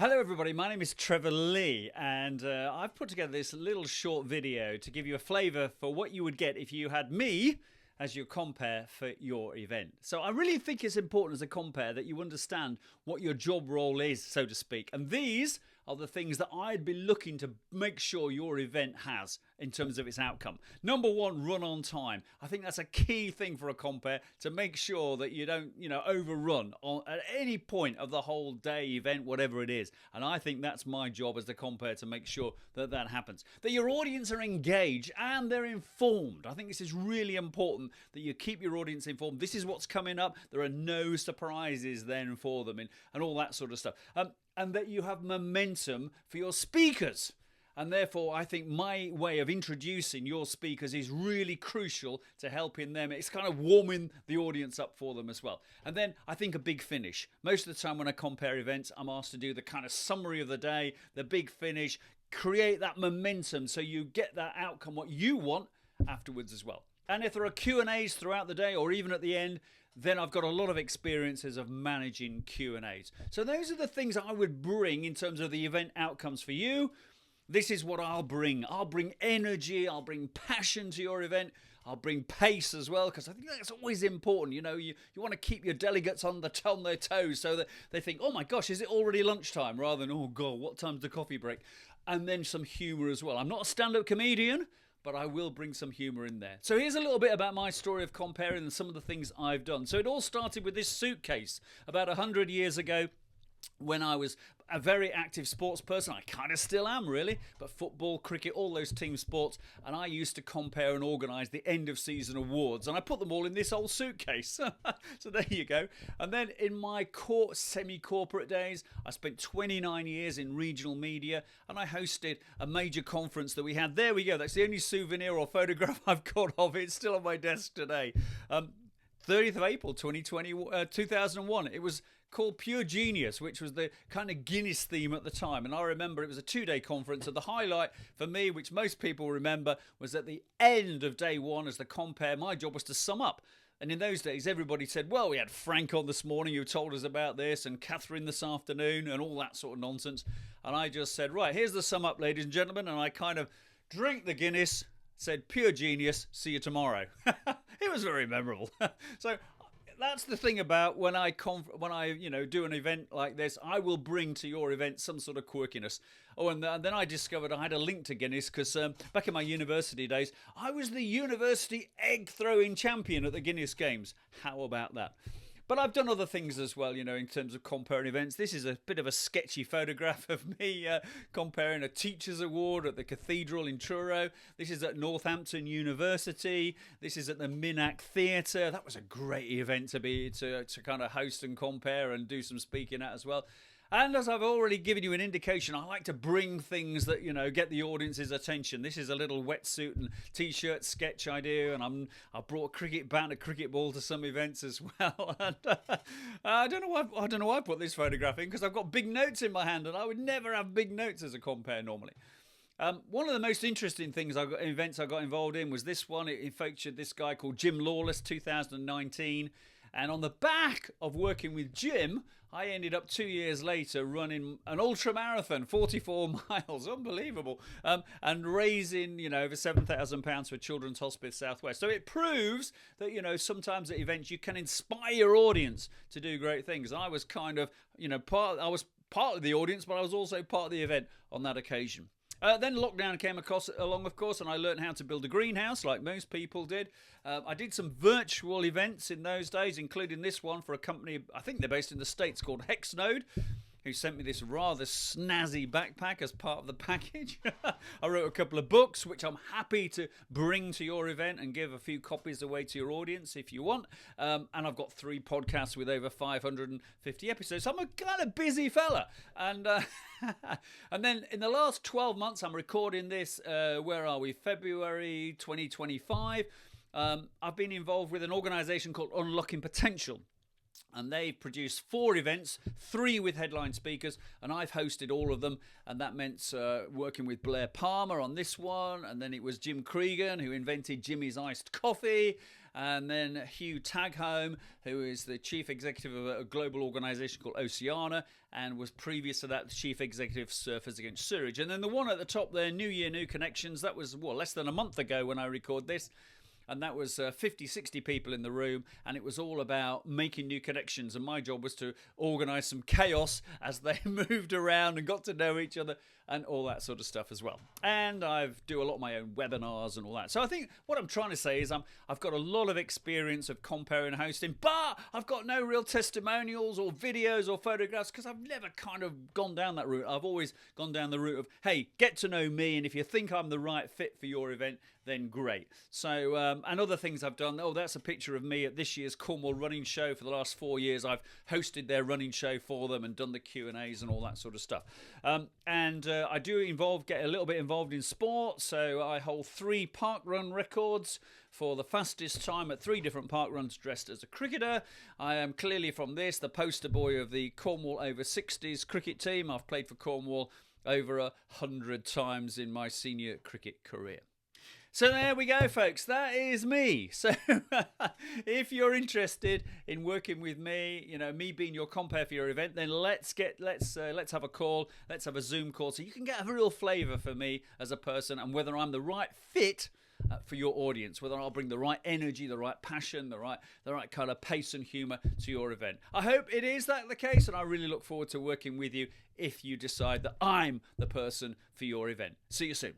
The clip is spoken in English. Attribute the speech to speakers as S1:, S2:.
S1: Hello everybody, my name is Trevor Lee and I've put together this little short video to give you a flavour for what you would get if you had me as your compere for your event. So I really think it's important as a compere that you understand what your job role is, so to speak. And these are the things that I'd be looking to make sure your event has in terms of its outcome. Number one, run on time. I think that's a key thing for a compere, to make sure that you don't, overrun at any point of the whole day, event, whatever it is. And I think that's my job as the compere, to make sure that that happens. That your audience are engaged and they're informed. I think this is really important, that you keep your audience informed. This is what's coming up. There are no surprises then for them and all that sort of stuff. And that you have momentum for your speakers. And therefore, I think my way of introducing your speakers is really crucial to helping them. It's kind of warming the audience up for them as well. And then I think a big finish. Most of the time when I compere events, I'm asked to do the kind of summary of the day, the big finish, create that momentum so you get that outcome, what you want, afterwards as well. And if there are Q&As throughout the day or even at the end, then I've got a lot of experiences of managing Q&As. So those are the things I would bring in terms of the event outcomes for you. This is what I'll bring. I'll bring energy, I'll bring passion to your event, I'll bring pace as well, because I think that's always important. You want to keep your delegates on their toes so that they think, oh my gosh, is it already lunchtime? Rather than, oh God, what time's the coffee break? And then some humour as well. I'm not a stand-up comedian, but I will bring some humour in there. So here's a little bit about my story of comparing and some of the things I've done. So it all started with this suitcase about 100 years ago, when I was a very active sports person. I kind of still am, really, but football, cricket, all those team sports, and I used to compare and organise the end of season awards, and I put them all in this old suitcase. So there you go. And then in my semi-corporate days, I spent 29 years in regional media, and I hosted a major conference that we had. There we go. That's the only souvenir or photograph I've got of it. It's still on my desk today. 30th of April 2001. It was called Pure Genius, which was the kind of Guinness theme at the time. And I remember it was a 2-day conference, and the highlight for me, which most people remember, was at the end of day one as the compere. My job was to sum up. And in those days, everybody said, well, we had Frank on this morning who told us about this, and Catherine this afternoon, and all that sort of nonsense. And I just said, right, here's the sum up, ladies and gentlemen. And I kind of drank the Guinness, said, pure genius, see you tomorrow. It was very memorable. So that's the thing about when I do an event like this, I will bring to your event some sort of quirkiness. Oh, and then I discovered I had a link to Guinness because back in my university days, I was the university egg throwing champion at the Guinness Games. How about that? But I've done other things as well, in terms of comparing events. This is a bit of a sketchy photograph of me comparing a teacher's award at the Cathedral in Truro. This is at Northampton University. This is at the Minack Theatre. That was a great event to kind of host and compare and do some speaking at as well. And as I've already given you an indication, I like to bring things that, get the audience's attention. This is a little wetsuit and T-shirt sketch I do, and I brought a cricket bat and a cricket ball to some events as well. And I don't know why I put this photograph in, because I've got big notes in my hand, and I would never have big notes as a compere normally. One of the most interesting things events I got involved in was this one. It featured this guy called Jim Lawless, 2019. And on the back of working with Jim, I ended up 2 years later running an ultra marathon, 44 miles, unbelievable, and raising, over £7,000 for Children's Hospice Southwest. So it proves that, sometimes at events you can inspire your audience to do great things. I was kind of, I was part of the audience, but I was also part of the event on that occasion. Then lockdown came along, of course, and I learned how to build a greenhouse like most people did. I did some virtual events in those days, including this one for a company, I think they're based in the States, called Hexnode, who sent me this rather snazzy backpack as part of the package. I wrote a couple of books, which I'm happy to bring to your event and give a few copies away to your audience if you want. And I've got 3 podcasts with over 550 episodes. So I'm a kind of busy fella. And and then in the last 12 months, I'm recording this, where are we? February 2025. I've been involved with an organisation called Unlocking Potential. And they've produced 4 events, 3 with headline speakers, and I've hosted all of them. And that meant working with Blair Palmer on this one, and then it was Jim Cregan, who invented Jimmy's Iced Coffee, and then Hugh Taghome, who is the chief executive of a global organisation called Oceana, and was previous to that the chief executive of Surfers Against Sewage. And then the one at the top there, New Year, New Connections, that was, less than a month ago when I record this. And that was 50, 60 people in the room, and it was all about making new connections. And my job was to organise some chaos as they moved around and got to know each other and all that sort of stuff as well. And I do a lot of my own webinars and all that. So I think what I'm trying to say is I've got a lot of experience of Compere and hosting, but I've got no real testimonials or videos or photographs because I've never kind of gone down that route. I've always gone down the route of, hey, get to know me, and if you think I'm the right fit for your event, then great. So, and other things I've done, that's a picture of me at this year's Cornwall Running Show. For the last 4 years, I've hosted their running show for them and done the Q&As and all that sort of stuff. I do get a little bit involved in sport, so I hold 3 park run records for the fastest time at 3 different park runs dressed as a cricketer. I am clearly from this, the poster boy of the Cornwall over 60s cricket team. I've played for Cornwall over 100 times in my senior cricket career. So there we go, folks. That is me. So if you're interested in working with me, me being your compere for your event, then let's have a call. Let's have a Zoom call so you can get a real flavour for me as a person and whether I'm the right fit for your audience, whether I'll bring the right energy, the right passion, the right kind of pace and humour to your event. I hope it is the case, and I really look forward to working with you if you decide that I'm the person for your event. See you soon.